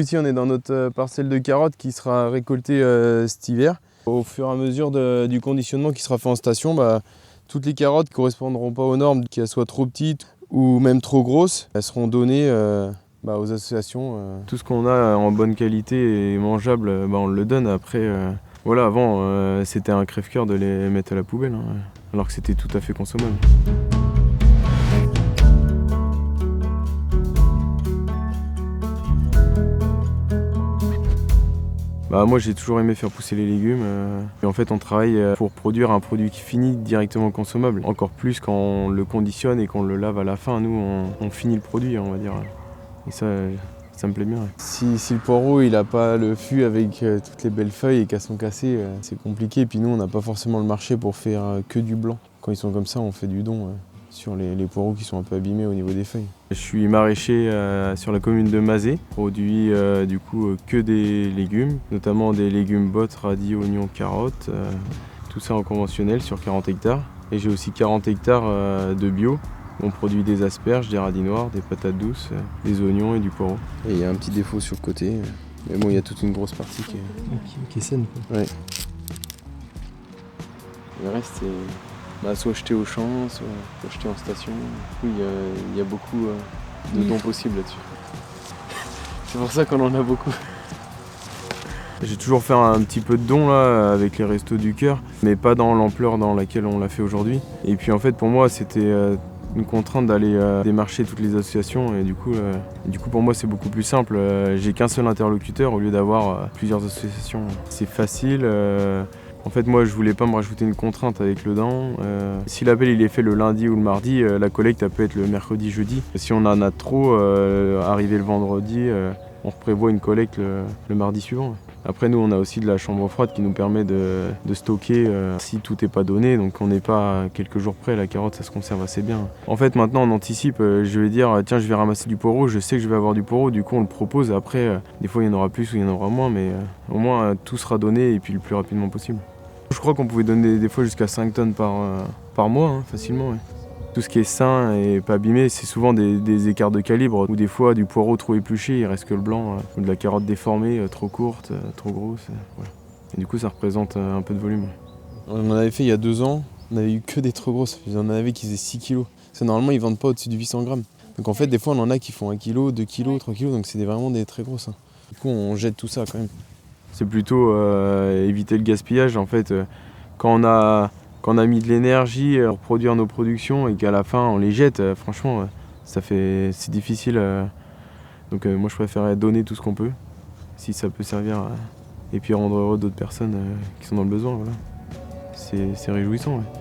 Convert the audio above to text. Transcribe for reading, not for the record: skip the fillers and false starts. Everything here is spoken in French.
Ici, on est dans notre parcelle de carottes qui sera récoltée cet hiver. Au fur et à mesure du conditionnement qui sera fait en station, toutes les carottes qui ne correspondront pas aux normes, qu'elles soient trop petites ou même trop grosses, elles seront données aux associations. Tout ce qu'on a en bonne qualité et mangeable, on le donne. Après, avant, c'était un crève-cœur de les mettre à la poubelle, alors que c'était tout à fait consommable. Moi j'ai toujours aimé faire pousser les légumes et en fait on travaille pour produire un produit qui finit directement consommable. Encore plus quand on le conditionne et qu'on le lave à la fin, nous on finit le produit, on va dire. Et ça me plaît bien. Si le poireau il a pas le fût avec toutes les belles feuilles et qu'elles sont cassées, c'est compliqué. Et puis nous on n'a pas forcément le marché pour faire que du blanc. Quand ils sont comme ça on fait du don sur les poireaux qui sont un peu abîmés au niveau des feuilles. Je suis maraîcher sur la commune de Mazé, produit que des légumes, notamment des légumes bottes, radis, oignons, carottes, tout ça en conventionnel sur 40 hectares. Et j'ai aussi 40 hectares de bio. On produit des asperges, des radis noirs, des patates douces, des oignons et du poireau. Et il y a un petit défaut sur le côté, mais bon il y a toute une grosse partie qui est saine. Ouais. Le reste c'est soit jeté au champ, soit jeté en station. Oui, il y a beaucoup de dons possibles là-dessus. C'est pour ça qu'on en a beaucoup. J'ai toujours fait un petit peu de dons là, avec les Restos du Cœur, mais pas dans l'ampleur dans laquelle on l'a fait aujourd'hui. Et puis en fait pour moi c'était une contrainte d'aller démarcher toutes les associations et du coup pour moi c'est beaucoup plus simple. J'ai qu'un seul interlocuteur au lieu d'avoir plusieurs associations. C'est facile. En fait, moi, je voulais pas me rajouter une contrainte avec le don. Si l'appel il est fait le lundi ou le mardi, la collecte elle peut être le mercredi, jeudi. Si on en a trop, arrivé le vendredi, on prévoit une collecte le mardi suivant. Après, nous, on a aussi de la chambre froide qui nous permet de stocker si tout n'est pas donné. Donc, on n'est pas quelques jours près. La carotte, ça se conserve assez bien. En fait, maintenant, on anticipe. Je vais dire, tiens, je vais ramasser du poireau. Je sais que je vais avoir du poireau. Du coup, on le propose. Après, des fois, il y en aura plus ou il y en aura moins. Mais au moins, tout sera donné et puis le plus rapidement possible. Je crois qu'on pouvait donner des fois jusqu'à 5 tonnes par mois, facilement. Ouais. Tout ce qui est sain et pas abîmé, c'est souvent des écarts de calibre, ou des fois du poireau trop épluché, il reste que le blanc, ou de la carotte déformée, trop courte, trop grosse. Voilà. Et du coup ça représente un peu de volume. On en avait fait il y a 2 ans, on avait eu que des trop grosses, on en avait qui faisaient 6 kilos. Parce que normalement ils vendent pas au-dessus de 800 grammes. Donc en fait des fois on en a qui font 1 kg, 2 kg, 3 kg, donc c'est vraiment des très grosses. Du coup on jette tout ça quand même. C'est plutôt éviter le gaspillage en fait. Quand on a mis de l'énergie pour produire nos productions et qu'à la fin on les jette, franchement c'est difficile. Donc moi je préférerais donner tout ce qu'on peut, si ça peut servir, et puis rendre heureux d'autres personnes qui sont dans le besoin. Voilà. C'est réjouissant. Ouais.